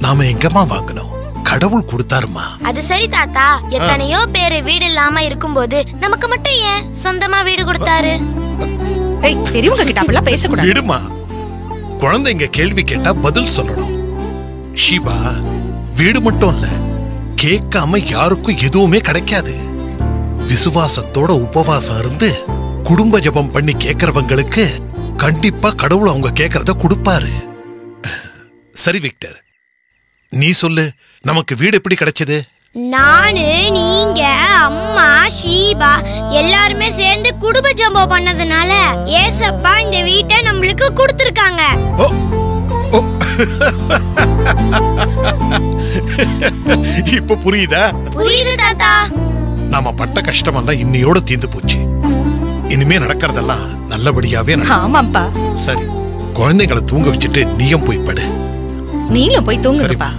நாம எங்கம்மா வாங்கணும்? கடவுள் கொடுத்தாருமா. அது சரி தாத்தா, எத்தனையோ பேரு வீடு இல்லாம இருக்கும்போது நமக்கு மட்டும் ஏன் சொந்தமா வீடு கொடுத்தாரு? பெரியவங்க கிட்ட அப்பெல்லாம் பேசக்கூடாது. விடுமா, குழந்தைங்க கேள்வி கேட்டா பதில் சொல்லணும். ஷீபா, வீடு மட்டும் இல்ல, கேட்காம யாருக்கும் எதுவுமே கிடைக்காது. விசுவாசத்தோட உபவாசம் இருந்து குடும்ப ஜபம் பண்ணி கேட்கறவங்களுக்கு கண்டிப்பா கடவுள் அவங்க கேட்கறத கொடுப்பாரு. சரி விக்டர், நீ சொல்லு, நமக்கு வீடு எப்படி கிடைச்சது? நானு, நீங்க, அம்மா, ஷீபா எல்லாருமே சேர்ந்து குடும்ப ஜபம் பண்ணதுனால ஏசப்பா இந்த வீட்டை நம்மளுக்கு கொடுத்திருக்காங்க. இப்ப புரியுதா? புரியுது தாத்தா. நாம பட்ட கஷ்டமெல்லாம் இன்னையோட தீர்ந்து போச்சு. இனிமே நடக்கிறதெல்லாம் நல்லபடியாவே நடக்கும். ஆமாப்பா. சரி, குழந்தைகளை தூங்க வச்சுட்டு நீயும் போய் படு. நீங்களும் போய் தூங்குங்கப்பா.